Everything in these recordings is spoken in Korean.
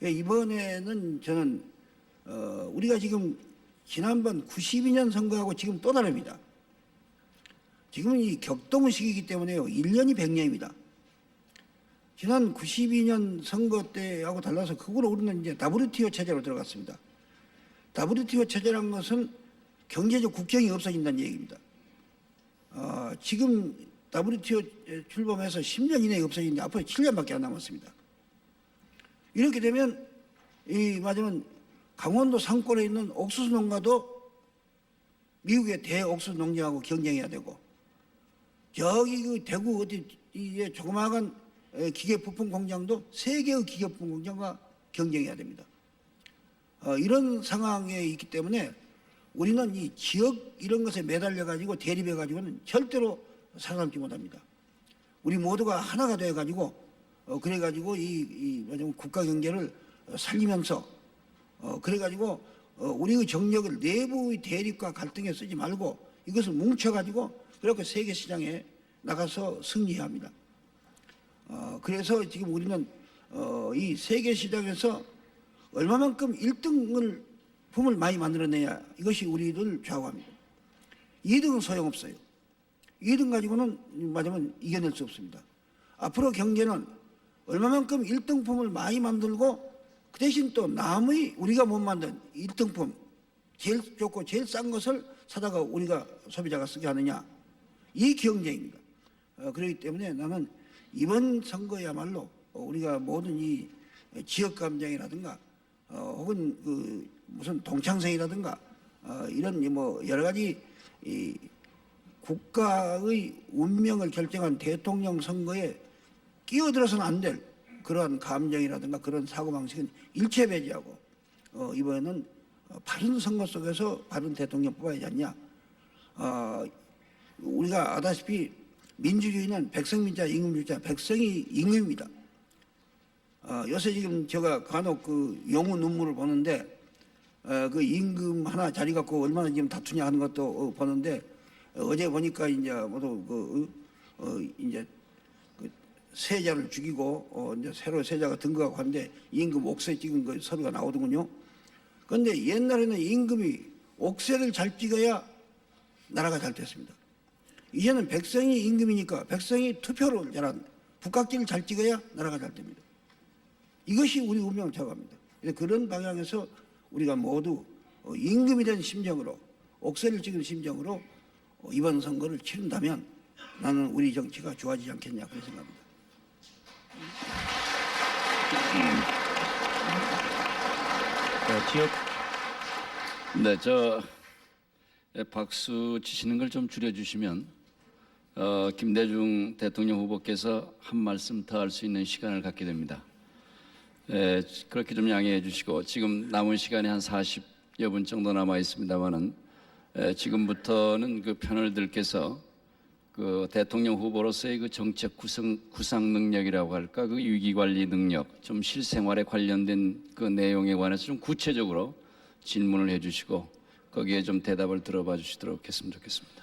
이번에는 저는 우리가 지금 지난번 92년 선거하고 지금 또 다릅니다. 지금은 이 격동식이기 때문에요. 1년이 100년입니다. 지난 92년 선거 때하고 달라서 그거로 우리는 이제 WTO 체제로 들어갔습니다. WTO 체제란 것은 경제적 국경이 없어진다는 얘기입니다. 지금 WTO 출범해서 10년 이내에 없어지는데 앞으로 7년밖에 안 남았습니다. 이렇게 되면 맞으면 강원도 산골에 있는 옥수수 농가도 미국의 대옥수수 농장하고 경쟁해야 되고, 저기 그 대구 어디에 조그마한 기계 부품 공장도 세계의 기계 부품 공장과 경쟁해야 됩니다. 이런 상황에 있기 때문에 우리는 이 지역 이런 것에 매달려 가지고 대립해 가지고는 절대로 살아남지 못합니다. 우리 모두가 하나가 돼 가지고 그래 가지고 이 국가 경제를 살리면서 그래 가지고 우리의 정력을 내부의 대립과 갈등에 쓰지 말고 이것을 뭉쳐 가지고 그렇게 세계 시장에 나가서 승리해야 합니다. 그래서 지금 우리는 이 세계 시장에서 얼마만큼 1등을 품을 많이 만들어내야 이것이 우리를 좌우합니다. 2등은 소용없어요. 2등 가지고는 맞으면 이겨낼 수 없습니다. 앞으로 경제는 얼마만큼 1등품을 많이 만들고 그 대신 또 남의 우리가 못 만든 1등품 제일 좋고 제일 싼 것을 사다가 우리가 소비자가 쓰게 하느냐, 이 경쟁입니다. 그렇기 때문에 나는 이번 선거야말로 우리가 모든 이 지역 감정이라든가 혹은 그 무슨 동창생이라든가 이런 뭐 여러 가지 이 국가의 운명을 결정한 대통령 선거에 끼어들어서는 안 될 그러한 감정이라든가 그런 사고방식은 일체 배제하고 이번에는 바른 선거 속에서 바른 대통령 뽑아야 하지 않냐. 우리가 아다시피 민주주의는 백성민자 임금주의자, 백성이 임금입니다. 요새 지금 제가 간혹 그 영우 눈물을 보는데 그 임금 하나 자리 갖고 얼마나 지금 다투냐 하는 것도 보는데 어제 보니까 이제 모두 이제 그 세자를 죽이고 이제 새로 세자가 등극하고 하는데 임금 옥새 찍은 거 서류가 나오더군요. 그런데 옛날에는 임금이 옥새를 잘 찍어야 나라가 잘 됐습니다. 이제는 백성이 임금이니까 백성이 투표를 잘한 북각지를 잘 찍어야 나라가 잘 됩니다. 이것이 우리 운명을 좌우합니다. 그런 방향에서 우리가 모두 임금이 된 심정으로 옥새를 찍은 심정으로 이번 선거를 치른다면 나는 우리 정치가 좋아지지 않겠냐 그런 생각합니다. 박수 치시는 걸 좀 줄여주시면 김대중 대통령 후보께서 한 말씀 더 할 수 있는 시간을 갖게 됩니다. 그렇게 좀 양해해 주시고, 지금 남은 시간이 한 40여 분 정도 남아 있습니다만은 지금부터는 그 패널들께서 그 대통령 후보로서의 그 정책 구상 능력이라고 할까, 그 위기 관리 능력, 좀 실생활에 관련된 그 내용에 관해서 좀 구체적으로 질문을 해주시고 거기에 좀 대답을 들어봐 주시도록 했으면 좋겠습니다.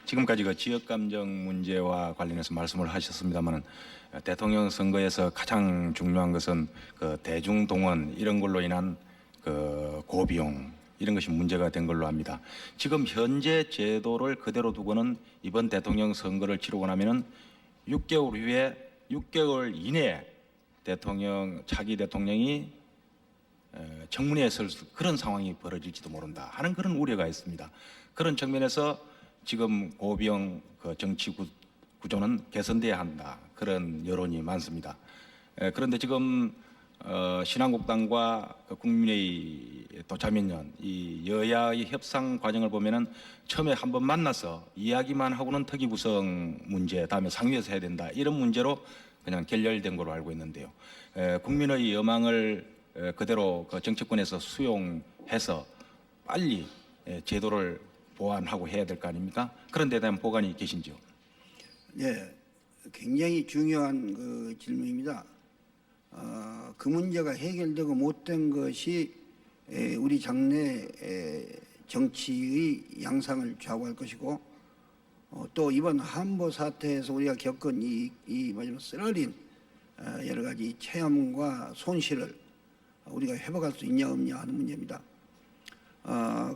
지금까지 그 지역 감정 문제와 관련해서 말씀을 하셨습니다만은 대통령 선거에서 가장 중요한 것은 그 대중 동원 이런 걸로 인한 그 고비용 이런 것이 문제가 된 걸로 압니다. 지금 현재 제도를 그대로 두고는 이번 대통령 선거를 치르고 나면은 6개월 후에 6개월 이내에 차기 대통령이 청문회에 설 그런 상황이 벌어질지도 모른다 하는 그런 우려가 있습니다. 그런 측면에서 지금 고비용 그 정치 구조는 개선돼야 한다 그런 여론이 많습니다. 그런데 지금 신한국당과 그 국민의 도차민연 이 여야의 협상 과정을 보면은 처음에 한번 만나서 이야기만 하고는 특위 구성 문제, 다음에 상위에서 해야 된다 이런 문제로 그냥 결렬된 걸로 알고 있는데요. 국민의 여망을 그대로 그 정치권에서 수용해서 빨리 제도를 보완하고 해야 될 거 아닙니까? 그런 데에 대한 보관이 계신지요? 네, 굉장히 중요한 그 질문입니다. 그 문제가 해결되고 못된 것이 우리 장래 정치의 양상을 좌우할 것이고 또 이번 한보 사태에서 우리가 겪은 이 마지막 쓰라린 여러 가지 체험과 손실을 우리가 회복할 수 있냐 없냐 하는 문제입니다.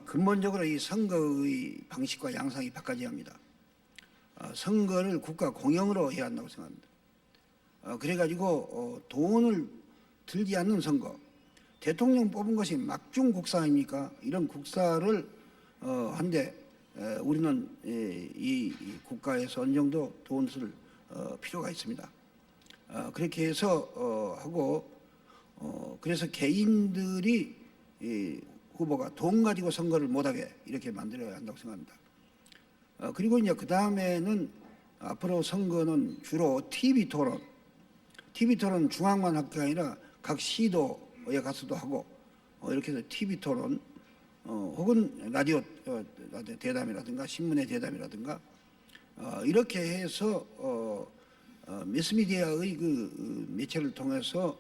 근본적으로 이 선거의 방식과 양상이 바꿔져야 합니다. 선거를 국가 공영으로 해야 한다고 생각합니다. 그래가지고 돈을 들지 않는 선거, 대통령 뽑은 것이 막중 국사 아닙니까? 이런 국사를 한데 우리는 이 국가에서 어느 정도 돈을 쓸 필요가 있습니다. 그렇게 해서 하고 그래서 개인들이 후보가 돈 가지고 선거를 못하게 이렇게 만들어야 한다고 생각합니다. 그리고 이제 그 다음에는 앞으로 선거는 주로 TV 토론 중앙만 할 게 아니라 각 시도에 가서도 하고 이렇게 해서 TV 토론 혹은 라디오 대담이라든가 신문의 대담이라든가 이렇게 해서 매스미디어의 그 매체를 통해서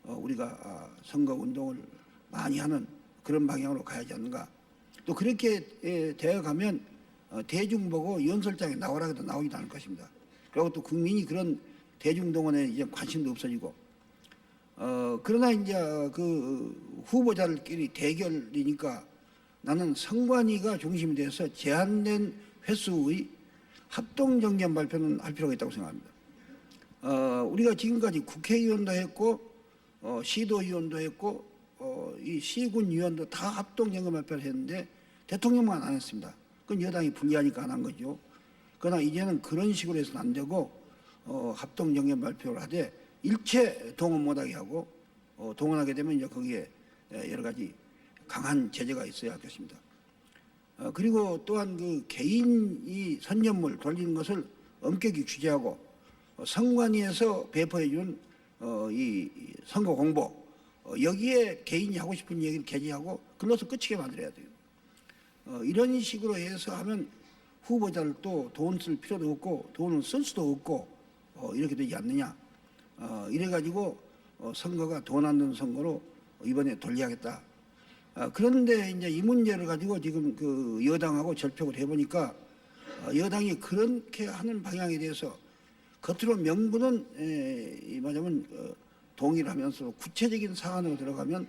우리가 선거 운동을 많이 하는 그런 방향으로 가야지 않는가. 또 그렇게 되어 가면 대중 보고 연설장에 나오라 해도 나오지도 않을 것입니다. 그리고 또 국민이 그런 대중동원에 이제 관심도 없어지고 그러나 이제 그 후보자들끼리 대결이니까 나는 선관위가 중심이 돼서 제한된 횟수의 합동정견 발표는 할 필요가 있다고 생각합니다. 우리가 지금까지 국회의원도 했고 시도의원도 했고 이 시군위원도 다 합동정견 발표를 했는데 대통령만 안 했습니다. 그건 여당이 불리하니까 안 한 거죠. 그러나 이제는 그런 식으로 해서는 안 되고 합동정견 발표를 하되 일체 동원 못하게 하고 동원하게 되면 이제 거기에 여러 가지 강한 제재가 있어야 할 것입니다. 그리고 또한 그 개인이 선전물 돌리는 것을 엄격히 규제하고 선관위에서 배포해 준 이 선거 공보 여기에 개인이 하고 싶은 얘기를 게재하고 글러서 끝이게 만들어야 돼요. 이런 식으로 해서 하면 후보자를 또 돈 쓸 필요도 없고 돈을 쓸 수도 없고 이렇게 되지 않느냐. 이래가지고 선거가 돈 안 드는 선거로 이번에 돌려야겠다. 그런데 이제 이 문제를 가지고 지금 그 여당하고 절벽을 해보니까 여당이 그렇게 하는 방향에 대해서 겉으로 명분은 말하자면 동의를 하면서 구체적인 사안으로 들어가면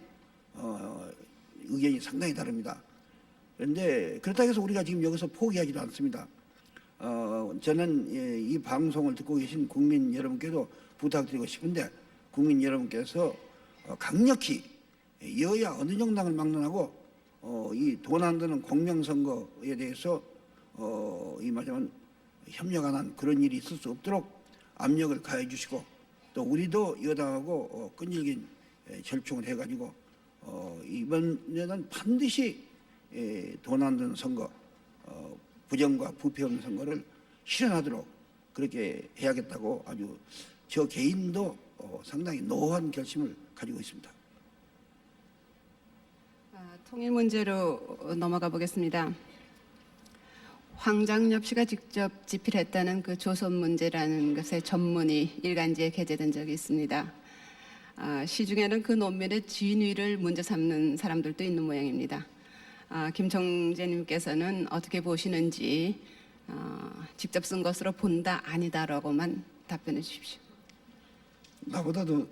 의견이 상당히 다릅니다. 그런데 그렇다고 해서 우리가 지금 여기서 포기하지도 않습니다. 저는 이 방송을 듣고 계신 국민 여러분께도 부탁드리고 싶은데 국민 여러분께서 강력히 여야 어느 정당을 막론하고 이 돈 안 드는 공명선거에 대해서 이 말하자면 협력 안 한 그런 일이 있을 수 없도록 압력을 가해 주시고 또 우리도 여당하고 끈질긴 절충을 해가지고 이번에는 반드시 돈 안 드는 선거 부정과 부패 없는 선거를 실현하도록 그렇게 해야겠다고 아주 저 개인도 상당히 노한 결심을 가지고 있습니다. 통일 문제로 넘어가 보겠습니다. 황장엽 씨가 직접 집필했다는 그 조선 문제라는 것의 전문이 일간지에 게재된 적이 있습니다. 시중에는 그 논문의 진위를 문제 삼는 사람들도 있는 모양입니다. 김청재님께서는 어떻게 보시는지 직접 쓴 것으로 본다 아니다라고만 답변해 주십시오. 나보다도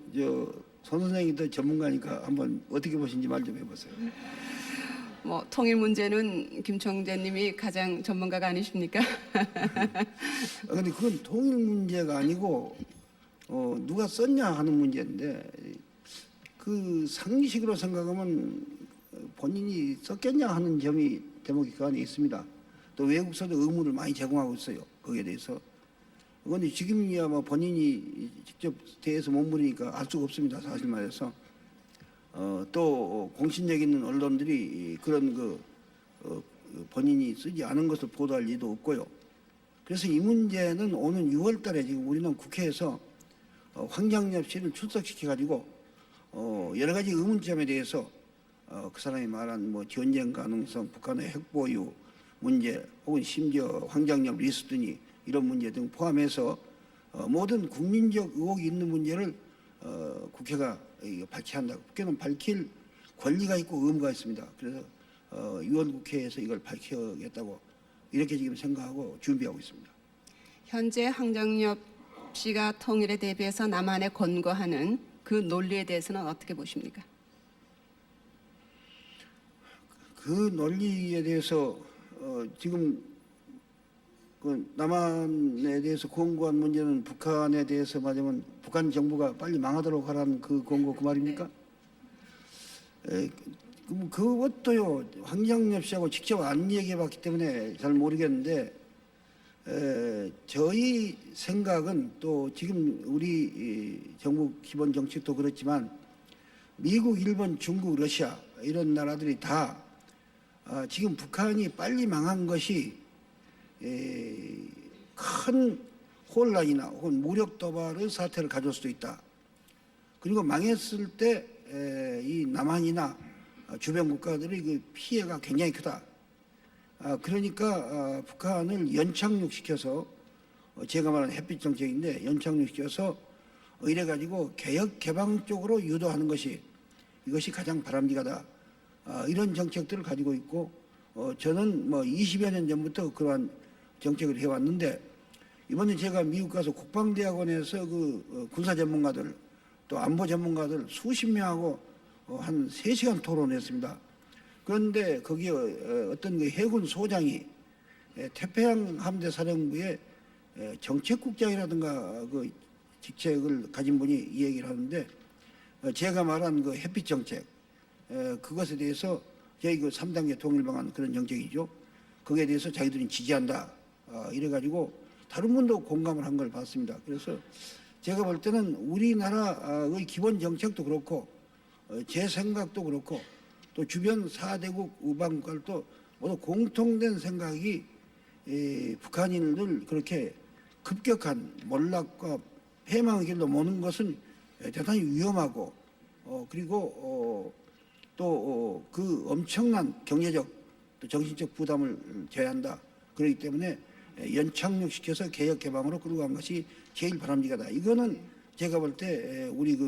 손 선생님이 더 전문가니까 한번 어떻게 보시는지 말 좀 해보세요. 뭐 통일 문제는 김청재님이 가장 전문가가 아니십니까? 근데 그건 통일 문제가 아니고 누가 썼냐 하는 문제인데 그 상식으로 생각하면 본인이 썼겠냐 하는 점이 대목이 그 안에 있습니다. 또 외국서도 의무를 많이 제공하고 있어요. 거기에 대해서. 그런데 지금이야 뭐 본인이 직접 대해서 못 물으니까 알 수가 없습니다. 사실 말해서. 또 공신력 있는 언론들이 그런 본인이 쓰지 않은 것을 보도할 리도 없고요. 그래서 이 문제는 오는 6월 달에 지금 우리는 국회에서 황장엽 씨를 출석시켜가지고 여러 가지 의문점에 대해서 그 사람이 말한 뭐 전쟁 가능성, 북한의 핵보유 문제 혹은 심지어 황장엽 리스트니 이런 문제 등 포함해서 모든 국민적 의혹이 있는 문제를 국회가 밝혀야 한다. 국회는 밝힐 권리가 있고 의무가 있습니다. 그래서 유엔 국회에서 이걸 밝혀야겠다고 이렇게 지금 생각하고 준비하고 있습니다. 현재 황정엽 씨가 통일에 대비해서 남한에 권고하는 그 논리에 대해서는 어떻게 보십니까? 그 논리에 대해서 지금 그 남한에 대해서 권고한 문제는 북한에 대해서 말하자면 북한 정부가 빨리 망하도록 하라는 그 권고 그 말입니까? 그것도요 황정엽 씨하고 직접 안 얘기해봤기 때문에 잘 모르겠는데 저희 생각은 또 지금 우리 정부 기본 정책도 그렇지만 미국, 일본, 중국, 러시아 이런 나라들이 다 지금 북한이 빨리 망한 것이 큰 혼란이나 혹은 무력 도발의 사태를 가져올 수도 있다. 그리고 망했을 때 이 남한이나 주변 국가들의 그 피해가 굉장히 크다. 그러니까 북한을 연착륙시켜서 제가 말하는 햇빛 정책인데 연착륙시켜서 이래가지고 개혁 개방 쪽으로 유도하는 것이 이것이 가장 바람직하다. 이런 정책들을 가지고 있고 저는 뭐 20여 년 전부터 그러한 정책을 해왔는데 이번에 제가 미국 가서 국방대학원에서 그 군사 전문가들 또 안보 전문가들 수십 명하고 한 3시간 토론했습니다. 그런데 거기에 어떤 그 해군 소장이 태평양 함대 사령부의 정책국장이라든가 그 직책을 가진 분이 이 얘기를 하는데 제가 말한 그 햇빛 정책 그것에 대해서 저희 그 3단계 통일 방안 그런 정책이죠. 거기에 대해서 자기들이 지지한다. 이래가지고 다른 분도 공감을 한 걸 봤습니다. 그래서 제가 볼 때는 우리나라의 기본 정책도 그렇고 제 생각도 그렇고 또 주변 4대국 우방국가도 모두 공통된 생각이 북한인을 그렇게 급격한 몰락과 패망의 길로 모는 것은 대단히 위험하고 그리고 또 그 엄청난 경제적 또 정신적 부담을 져야 한다. 그렇기 때문에 연착륙시켜서 개혁 개방으로 끌고 간 것이 제일 바람직하다. 이거는 제가 볼 때 우리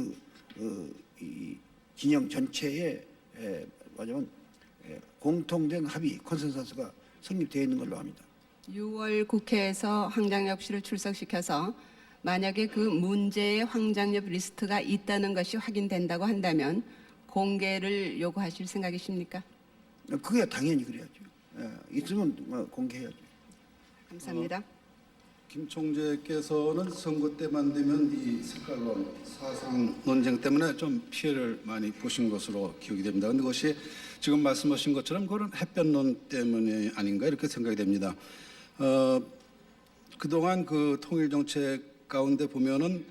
이 진영 전체에 말하자면 공통된 합의 컨센서스가 성립되어 있는 걸로 합니다. 6월 국회에서 황정엽 씨를 출석시켜서 만약에 그 문제의 황정엽 리스트가 있다는 것이 확인된다고 한다면 공개를 요구하실 생각이십니까? 그게 당연히 그래야죠. 있으면 공개해야죠. 감사합니다. 김 총재께서는 선거 때만 되면 이 색깔론 사상 논쟁 때문에 좀 피해를 많이 보신 것으로 기억이 됩니다. 그런데 그것이 지금 말씀하신 것처럼 그런 햇볕론 때문이 아닌가 이렇게 생각이 됩니다. 그동안 그 통일 정책 가운데 보면은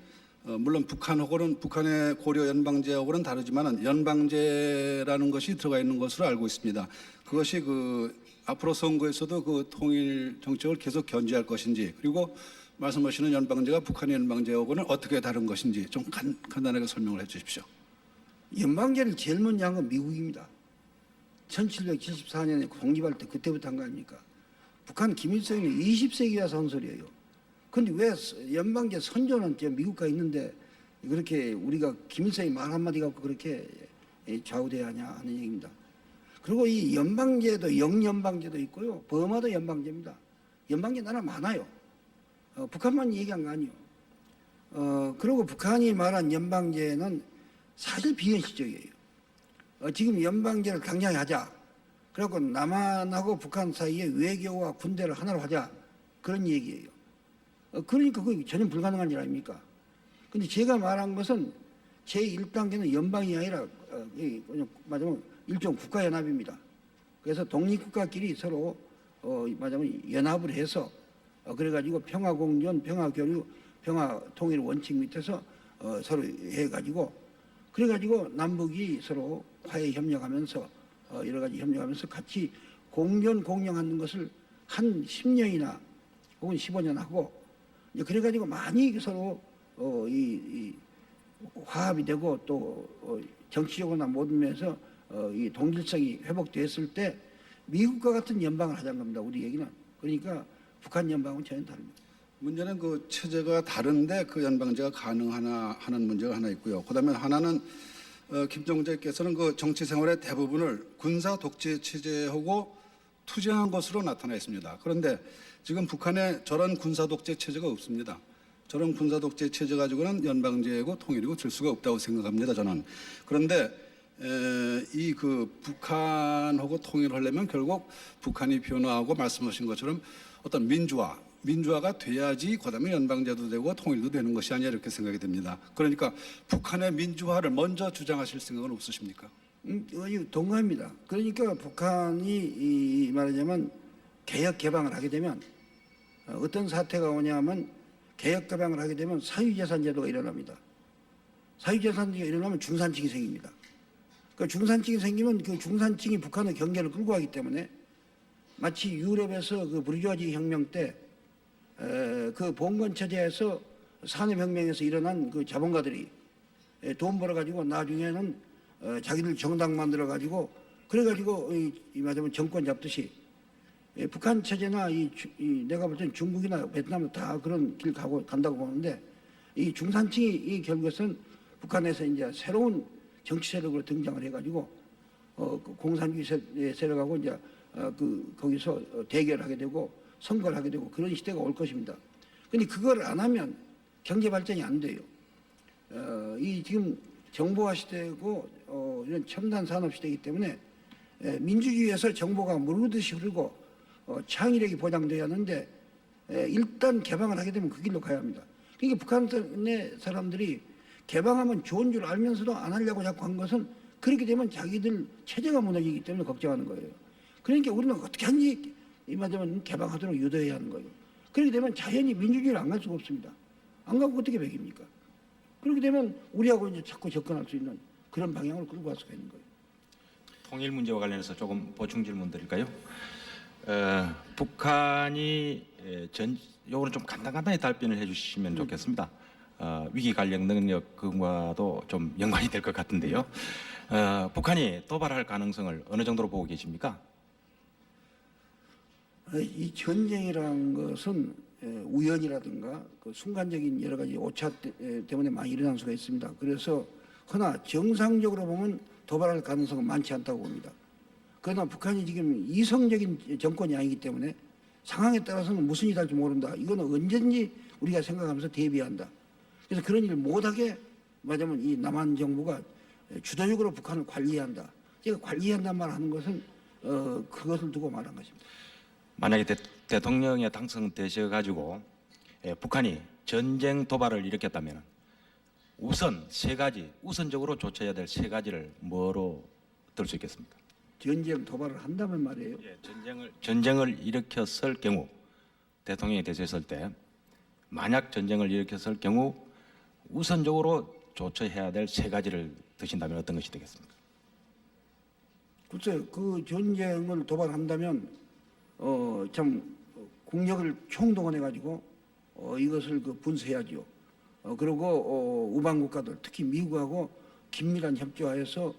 물론 북한하고는 북한의 고려 연방제하고는 다르지만은 연방제라는 것이 들어가 있는 것으로 알고 있습니다. 그것이 그 앞으로 선거에서도 그 통일 정책을 계속 견지할 것인지 그리고 말씀하시는 연방제가 북한의 연방제하고는 어떻게 다른 것인지 좀 간단하게 설명을 해 주십시오. 연방제를 제일 먼저 한 건 미국입니다. 1774년에 독립할 때 그때부터 한 거 아닙니까? 북한 김일성이 20세기 와서 한 소리예요. 그런데 왜 연방제 선조는 미국가 있는데 그렇게 우리가 김일성이 말 한마디 갖고 그렇게 좌우돼야 하냐 하는 얘기입니다. 그리고 이 연방제도 영연방제도 있고요. 버마도 연방제입니다. 연방제 나라 많아요. 북한만 얘기한 거 아니에요. 그리고 북한이 말한 연방제는 사실 비현실적이에요. 지금 연방제를 당장에 하자. 그래갖고 남한하고 북한 사이에 외교와 군대를 하나로 하자. 그런 얘기예요. 그러니까 그게 전혀 불가능한 일 아닙니까? 근데 제가 말한 것은 제1단계는 연방이 아니라 말하자면 일종 국가연합입니다. 그래서 독립국가끼리 서로 말하자면 연합을 해서 그래가지고 평화공존, 평화교류, 평화통일 원칙 밑에서 서로 해가지고 그래가지고 남북이 서로 화해협력하면서 여러 가지 협력하면서 같이 공존 공영하는 것을 한 10년이나 혹은 15년 하고 그래가지고 많이 서로 이 화합이 되고 또 정치적으로나 모든 면에서 이 동질성이 회복됐을 때 미국과 같은 연방을 하자는 겁니다. 우리 얘기는. 그러니까 북한 연방은 전혀 다릅니다. 문제는 그 체제가 다른데 그 연방제가 가능하나 하는 문제가 하나 있고요. 그다음에 하나는 김 총재께서는 그 정치 생활의 대부분을 군사 독재 체제하고 투쟁한 것으로 나타나 있습니다. 그런데 지금 북한에 저런 군사 독재 체제가 없습니다. 저런 군사 독재 체제 가지고는 연방제고 통일이고 될 수가 없다고 생각합니다. 저는. 그런데 이 그 북한하고 통일하려면 결국 북한이 변화하고 말씀하신 것처럼 어떤 민주화가 돼야지 그다음에 연방제도 되고 통일도 되는 것이 아니냐 이렇게 생각이 됩니다. 그러니까 북한의 민주화를 먼저 주장하실 생각은 없으십니까? 동감합니다. 그러니까 북한이 말하자면 개혁 개방을 하게 되면 어떤 사태가 오냐면 개혁 개방을 하게 되면 사유재산 제도가 일어납니다. 사유재산 제도가 일어나면 중산층이 생깁니다. 그 중산층이 생기면 그 중산층이 북한의 경제를 끌고 가기 때문에 마치 유럽에서 그 부르주아지 혁명 때 그 봉건 체제에서 산업혁명에서 일어난 그 자본가들이 돈 벌어가지고 나중에는 자기들 정당 만들어가지고 그래가지고 말하자면 정권 잡듯이 북한 체제나 내가 볼 때는 중국이나 베트남은 다 그런 길 간다고 보는데 이 중산층이 결국에는 북한에서 이제 새로운 정치 세력으로 등장을 해가지고 공산주의 세력하고 이제 거기서 대결하게 되고 선거를 하게 되고 그런 시대가 올 것입니다. 근데 그걸 안 하면 경제 발전이 안 돼요. 이 지금 정보화 시대고 이런 첨단 산업 시대이기 때문에 민주주의에서 정보가 무르듯이 흐르고 창의력이 보장돼야 하는데 일단 개방을 하게 되면 그 길로 가야 합니다. 그러니까 북한의 사람들이 개방하면 좋은 줄 알면서도 안 하려고 자꾸 한 것은 그렇게 되면 자기들 체제가 무너지기 때문에 걱정하는 거예요. 그러니까 우리는 어떻게 하는지 말하자면 개방하도록 유도해야 하는 거예요. 그렇게 되면 자연히 민주주의를 안 갈 수가 없습니다. 안 가고 어떻게 먹입니까? 그렇게 되면 우리하고 이제 자꾸 접근할 수 있는 그런 방향으로 끌고 갈 수가 있는 거예요. 통일 문제와 관련해서 조금 보충 질문 드릴까요? 북한이 요거는 좀 간단히 답변을 해주시면 좋겠습니다. 위기 관련 능력 그거와도 좀 연관이 될 것 같은데요. 북한이 도발할 가능성을 어느 정도로 보고 계십니까? 이 전쟁이라는 것은 우연이라든가 그 순간적인 여러 가지 오차 때문에 많이 일어날 수가 있습니다. 그래서 허나 정상적으로 보면 도발할 가능성은 많지 않다고 봅니다. 그러나 북한이 지금 이성적인 정권이 아니기 때문에 상황에 따라서는 무슨 일이 할지 모른다. 이거는 언제든지 우리가 생각하면서 대비한다. 그래서 그런 일을 못하게 말하자면 이 남한 정부가 주도적으로 북한을 관리한다. 제가 관리한다는 말 하는 것은 그것을 두고 말한 것입니다. 만약에 대통령에 당선되셔가지고 북한이 전쟁 도발을 일으켰다면 우선 세 가지, 우선적으로 조처해야 될 세 가지를 뭐로 들 수 있겠습니까? 전쟁 도발을 한다면 말이에요. 전쟁을 일으켰을 경우 대통령이 되셨을 때 만약 전쟁을 일으켰을 경우 우선적으로 조처해야 될 세 가지를 드신다면 어떤 것이 되겠습니까? 글쎄 그 전쟁을 도발한다면 참 국력을 총동원해 가지고 이것을 분쇄해야죠. 그리고 우방 국가들 특히 미국하고 긴밀한 협조하에서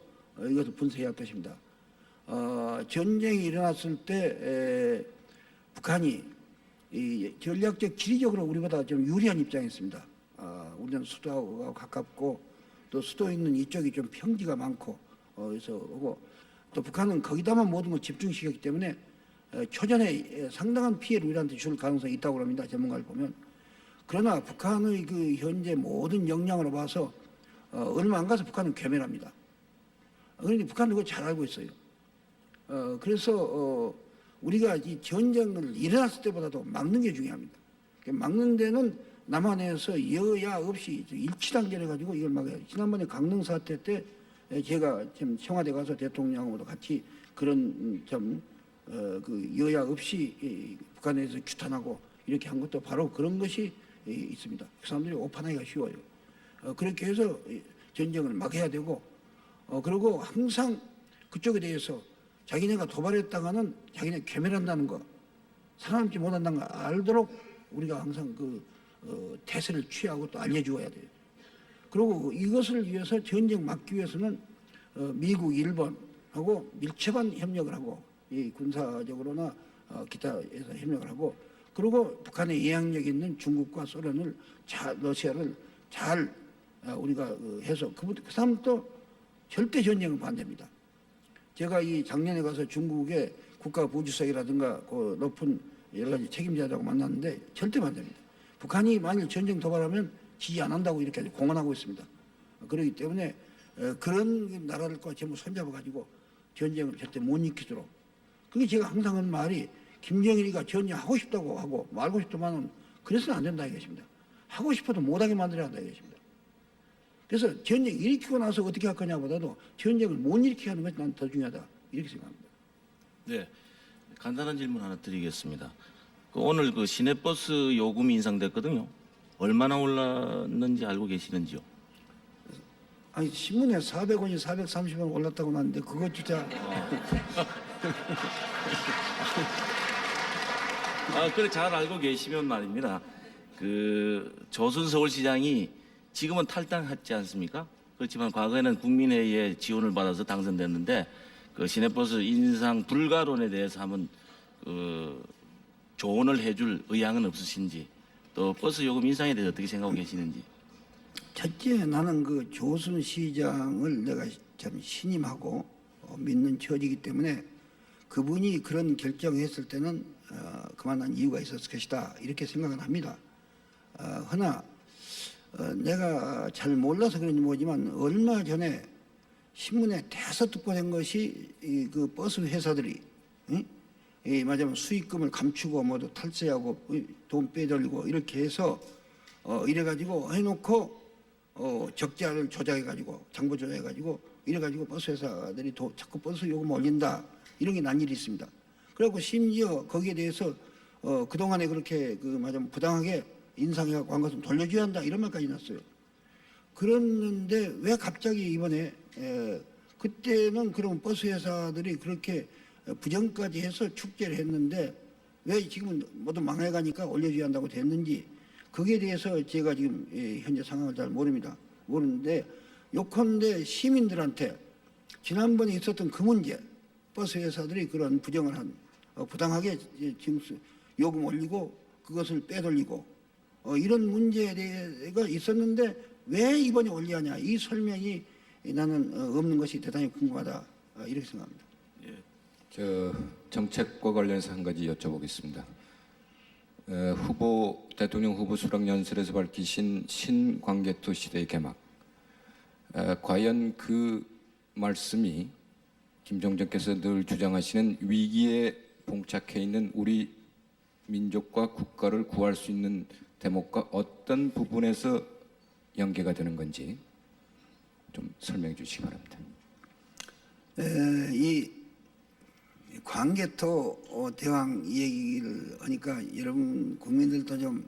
이것을 분쇄해야 할 것입니다. 전쟁이 일어났을 때 북한이 전략적 지리적으로 우리보다 좀 유리한 입장에 있습니다. 우리는 수도하고 가깝고 또 수도 있는 이쪽이 좀 평지가 많고 그래서 오고 또 북한은 거기다만 모든 걸 집중시켰기 때문에 초전에 상당한 피해를 우리한테 줄 가능성이 있다고 합니다. 전문가를 보면. 그러나 북한의 그 현재 모든 역량으로 봐서 얼마 안 가서 북한은 괴멸합니다. 그런데 북한은 그걸 잘 알고 있어요. 그래서 우리가 이 전쟁을 일어났을 때보다도 막는 게 중요합니다. 막는 데는 남한에서 여야 없이 일치단결해 가지고 이걸 막아야 돼요. 지난번에 강릉 사태 때 제가 지금 청와대 가서 대통령하고도 같이 그런 그 여야 없이 북한에서 규탄하고 이렇게 한 것도 바로 그런 것이 있습니다. 그 사람들이 오판하기가 쉬워요. 그렇게 해서 전쟁을 막아야 되고 그리고 항상 그쪽에 대해서 자기네가 도발했다가는 자기네 괴멸한다는 거 살아남지 못한다는 거 알도록 우리가 항상 태세를 취하고 또 알려주어야 돼요. 그리고 이것을 위해서 전쟁 막기 위해서는 미국, 일본하고 밀접한 협력을 하고 이 군사적으로나 기타에서 협력을 하고 그리고 북한의 영향력 있는 중국과 소련을 러시아를 잘 우리가 해서 그 사람도 절대 전쟁을 반대합니다. 제가 이 작년에 가서 중국에 국가 보조석이라든가 그 높은 여러 가지 책임자들하고 만났는데 절대 반대입니다. 북한이 만일 전쟁 도발하면 지지 안 한다고 이렇게 공언하고 있습니다. 그렇기 때문에 그런 나라들과 전부 손잡아 가지고 전쟁을 절대 못 일으키도록. 그게 제가 항상 하는 말이 김정일이가 전쟁하고 싶다고 하고 말고 싶더만은 그래서는 안 된다 이것입니다. 하고 싶어도 못하게 만들어야 한다 이것입니다. 그래서 전쟁 일으키고 나서 어떻게 할 거냐보다도 전쟁을 못 일으키게 하는 것이 난 더 중요하다 이렇게 생각합니다. 네, 간단한 질문 하나 드리겠습니다. 오늘 그 시내버스 요금이 인상됐거든요. 얼마나 올랐는지 알고 계시는지요? 아니 신문에 400원이 430원 올랐다고 나왔는데 그것조차 그래 잘 알고 계시면 말입니다. 그 조순 서울시장이 지금은 탈당했지 않습니까? 그렇지만 과거에는 국민회의의 지원을 받아서 당선됐는데 그 시내버스 인상 불가론에 대해서 한번 조언을 해줄 의향은 없으신지, 또 버스 요금 인상에 대해서 어떻게 생각하고 계시는지. 첫째 나는 그 조순 시장을 내가 참 신임하고 믿는 처지이기 때문에 그분이 그런 결정했을 때는 그만한 이유가 있었을 것이다 이렇게 생각은 합니다. 허나 내가 잘 몰라서 그런지 모르지만 얼마 전에 신문에 대서특보된 것이 그 버스 회사들이 맞으면 수익금을 감추고 모두 탈세하고 돈 빼돌리고 이렇게 해서 이래가지고 해놓고 적자를 조작해가지고 장부 조작해가지고 이래가지고 버스 회사들이 자꾸 버스 요금 올린다 이런 게 난 일이 있습니다. 그리고 심지어 거기에 대해서 그동안에 그렇게 맞으면 부당하게 인상해갖고 한 것은 돌려줘야 한다 이런 말까지 났어요. 그랬는데 왜 갑자기 이번에 그때는 그럼 버스 회사들이 그렇게 부정까지 해서 축제를 했는데 왜 지금은 모두 망해가니까 올려줘야 한다고 됐는지 거기에 대해서 제가 지금 현재 상황을 잘 모르는데 요컨대 시민들한테 지난번에 있었던 그 문제 버스 회사들이 그런 부정을 한 부당하게 지금 요금 올리고 그것을 빼돌리고 이런 문제가 있었는데 왜 이번에 올려야 하냐 이 설명이 나는 없는 것이 대단히 궁금하다 이렇게 생각합니다. 저 정책과 관련해서 한 가지 여쭤보겠습니다. 대통령 후보 수락 연설에서 밝히신 신광개토 시대의 개막. 과연 그 말씀이 김정정께서 늘 주장하시는 위기에 봉착해 있는 우리 민족과 국가를 구할 수 있는 대목과 어떤 부분에서 연계가 되는 건지 좀 설명해 주시기 바랍니다. 이 광개토 대왕 얘기를 하니까 여러분 국민들도 좀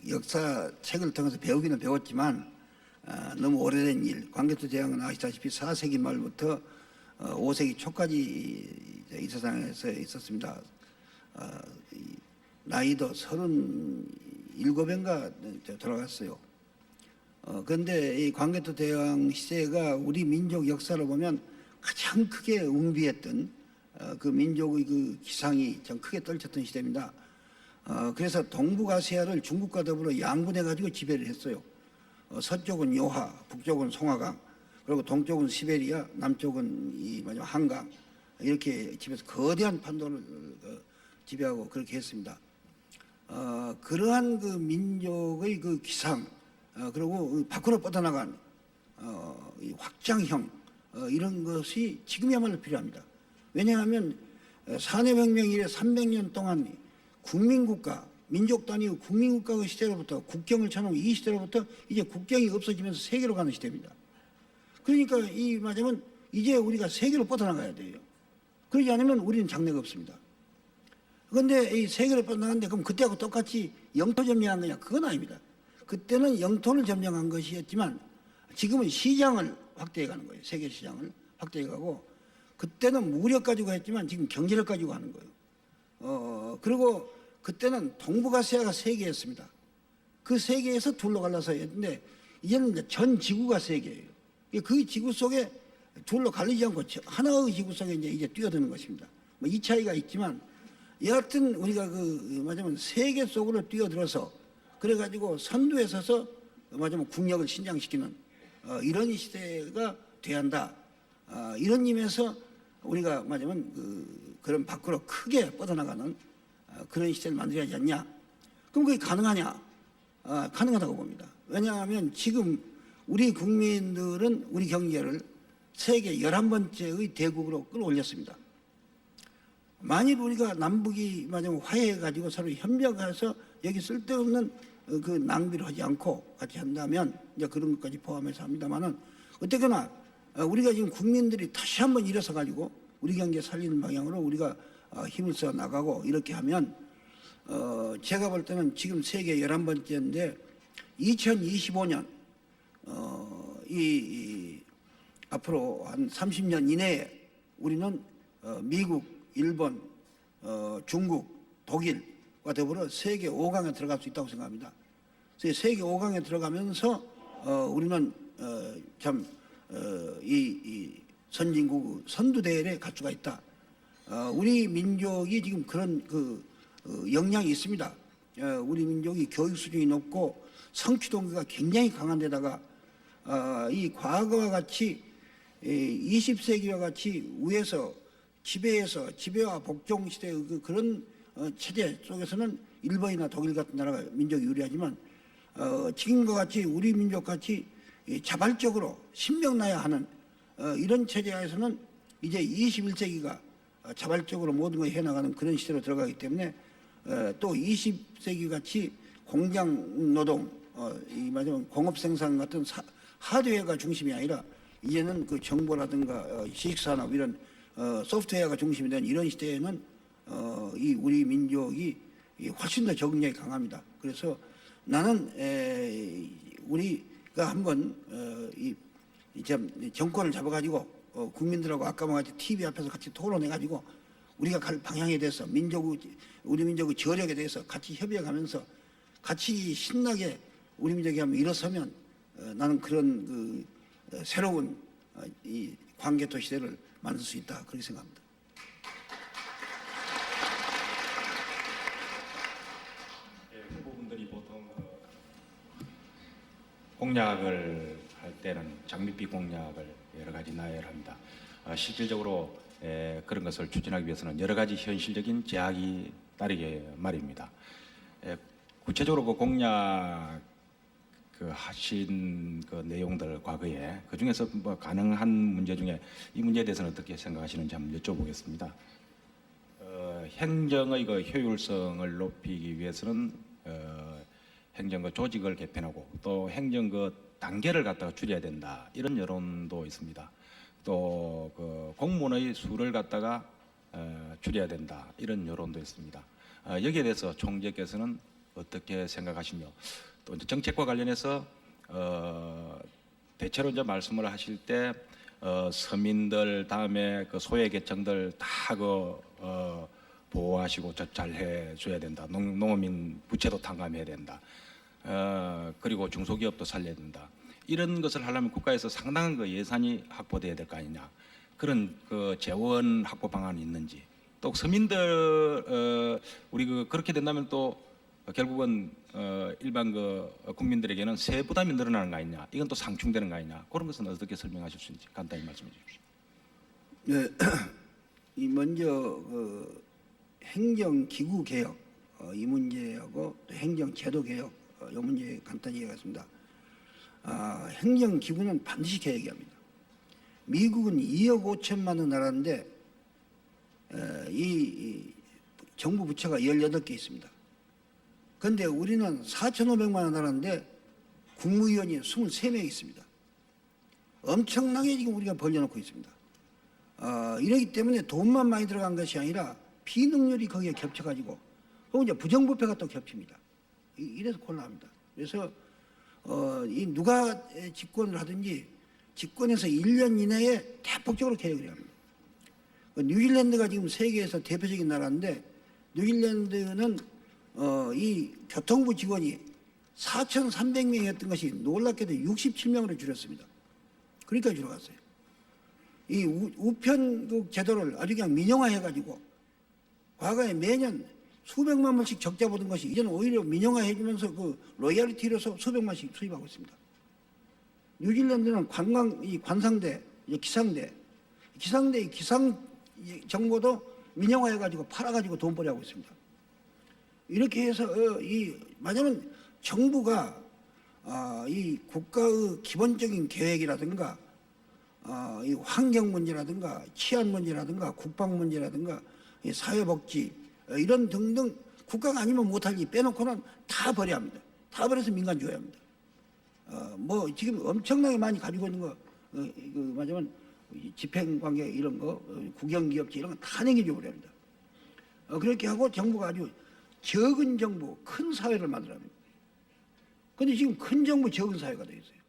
역사 책을 통해서 배우기는 배웠지만 너무 오래된 일. 광개토 대왕은 아시다시피 4세기 말부터 5세기 초까지 이 세상에서 있었습니다. 나이도 37인가 돌아갔어요. 그런데 이 광개토 대왕 시대가 우리 민족 역사를 보면 가장 크게 웅비했던 그 민족의 그 기상이 참 크게 떨쳤던 시대입니다. 그래서 동북아시아를 중국과 더불어 양분해가지고 지배를 했어요. 서쪽은 요하, 북쪽은 송화강, 그리고 동쪽은 시베리아, 남쪽은 이 마지막 한강 이렇게 지배해서 거대한 판도를 지배하고 그렇게 했습니다. 그러한 그 민족의 그 기상 그리고 밖으로 뻗어나간 이 확장형 이런 것이 지금이야말로 필요합니다. 왜냐하면 산해혁명 이래 300년 동안 국민국가, 민족 단위 국민국가의 시대로부터 국경을 쳐놓은 이 시대로부터 이제 국경이 없어지면서 세계로 가는 시대입니다. 그러니까 이 말하자면 이제 우리가 세계로 뻗어나가야 돼요. 그러지 않으면 우리는 장래가 없습니다. 그런데 이 세계로 뻗어나가는데 그럼 그때하고 똑같이 영토 점령한 거냐? 그건 아닙니다. 그때는 영토를 점령한 것이었지만 지금은 시장을 확대해 가는 거예요. 세계 시장을 확대해 가고 그때는 무력 가지고 했지만 지금 경제력 가지고 하는 거예요. 그리고 그때는 동북아시아가 세계였습니다. 그 세계에서 둘러 갈라서 했는데 이제는 이제 전 지구가 세계예요. 그 지구 속에 둘러 갈리지 않고 하나의 지구 속에 이제 뛰어드는 것입니다. 뭐 이 차이가 있지만 여하튼 우리가 말하자면 세계 속으로 뛰어들어서 그래가지고 선두에 서서 말하자면 국력을 신장시키는 이런 시대가 돼야 한다. 이런 의미에서 우리가 말하자면 그런 밖으로 크게 뻗어나가는 그런 시대를 만들어야 하지 않냐? 그럼 그게 가능하냐? 가능하다고 봅니다. 왜냐하면 지금 우리 국민들은 우리 경제를 세계 11번째의 대국으로 끌어올렸습니다. 만일 우리가 남북이 말하자면 화해해가지고 서로 협력해서 여기 쓸데없는 그 낭비를 하지 않고 같이 한다면 이제 그런 것까지 포함해서 합니다만은 어쨌거나 우리가 지금 국민들이 다시 한번 일어서 가지고 우리 경제 살리는 방향으로 우리가 힘을 써 나가고 이렇게 하면 제가 볼 때는 지금 세계 11번째인데 2025년 앞으로 한 30년 이내에 우리는 미국, 일본, 중국, 독일과 더불어 세계 5강에 들어갈 수 있다고 생각합니다. 그래서 세계 5강에 들어가면서 우리는 이 선진국 선두대열에 갈 수가 있다. 우리 민족이 지금 그런 역량이 있습니다. 우리 민족이 교육 수준이 높고 성취 동기가 굉장히 강한 데다가 이 과거와 같이 20세기와 같이 위에서 지배와 복종 시대의 그런 체제 속에서는 일본이나 독일 같은 나라가 민족이 유리하지만 지금과 같이 우리 민족 같이 자발적으로 신명나야 하는 이런 체제에서는 이제 21세기가 자발적으로 모든 걸 해나가는 그런 시대로 들어가기 때문에 또 20세기 같이 공장 노동, 말하자면 공업 생산 같은 하드웨어가 중심이 아니라 이제는 그 정보라든가 지식산업 이런 소프트웨어가 중심이 된 이런 시대에는 이 우리 민족이 훨씬 더 적응력이 강합니다. 그래서 나는 우리가 한번 이 정권을 잡아가지고 국민들하고 아까와 같이 TV 앞에서 같이 토론해가지고 우리가 갈 방향에 대해서 우리 민족의 저력에 대해서 같이 협의해가면서 같이 신나게 우리 민족이 한번 일어서면 나는 그런 새로운 이 광개토 시대를 만들 수 있다 그렇게 생각합니다. 후보분들이 보통 공약을 할 때는 장밋빛 공약을 여러 가지 나열합니다. 실질적으로 그런 것을 추진하기 위해서는 여러 가지 현실적인 제약이 따르게 말입니다. 구체적으로 그 공약 하신 그 내용들 과거에 그 중에서 뭐 가능한 문제 중에 이 문제에 대해서는 어떻게 생각하시는지 한번 여쭤보겠습니다. 행정의 그 효율성을 높이기 위해서는 행정 그 조직을 개편하고 또 행정 그 단계를 갖다가 줄여야 된다 이런 여론도 있습니다. 또 그 공무원의 수를 갖다가 줄여야 된다 이런 여론도 있습니다. 여기에 대해서 총재께서는 어떻게 생각하시며 또 이제 정책과 관련해서 대체로 이제 말씀을 하실 때 서민들 다음에 그 소외계층들 다 보호하시고 잘 해줘야 된다. 농어민 부채도 탕감해야 된다. 그리고 중소기업도 살려야 된다. 이런 것을 하려면 국가에서 상당한 그 예산이 확보돼야 될 거 아니냐. 그런 그 재원 확보 방안이 있는지. 또 서민들 우리 그렇게 된다면 또 결국은 일반 국민들에게는 세 부담이 늘어나는 거 아니냐. 이건 또 상충되는 거 아니냐. 그런 것은 어떻게 설명하실 수 있는지 간단히 말씀해 주십시오. 네, 이 먼저 행정 기구 개혁 이 문제하고 또 행정 제도 개혁 이 문제 간단히 얘기하겠습니다. 행정 기구는 반드시 개혁해야 합니다. 미국은 2억 5천만 원 나라인데 이 정부 부처가 18개 있습니다. 그런데 우리는 4,500만 원 나라인데 국무위원이 23명 있습니다. 엄청나게 지금 우리가 벌려놓고 있습니다. 이러기 때문에 돈만 많이 들어간 것이 아니라 비능률이 거기에 겹쳐가지고 혹은 이제 부정부패가 또 겹칩니다. 이래서 곤란합니다. 그래서 이 누가 집권을 하든지 집권해서 1년 이내에 대폭적으로 개혁을 해야 합니다. 뉴질랜드가 지금 세계에서 대표적인 나라인데 뉴질랜드는 이 교통부 직원이 4,300명이었던 것이 놀랍게도 67명으로 줄였습니다. 그러니까 줄어갔어요. 이 우편국 제도를 아주 그냥 민영화해가지고 과거에 매년 수백만 원씩 적자 보던 것이 이제는 오히려 민영화해주면서 그 로열티로서 수백만씩 수입하고 있습니다. 뉴질랜드는 관상대, 기상대 정보도 민영화해가지고 팔아가지고 돈벌이 하고 있습니다. 이렇게 해서 만약은 정부가 이 국가의 기본적인 계획이라든가 이 환경 문제라든가 치안 문제라든가 국방 문제라든가 이 사회복지 이런 등등 국가가 아니면 못할 일 빼놓고는 다 버려야 합니다. 다 버려서 민간 줘야 합니다. 뭐 지금 엄청나게 많이 가지고 있는 거 말하자면 집행관계 이런 거 국영기업체 이런 거 다 내겨줘 버려야 합니다. 그렇게 하고 정부가 아주 적은 정부 큰 사회를 만들어야 합니다. 그런데 지금 큰 정부 적은 사회가 되어 있어요.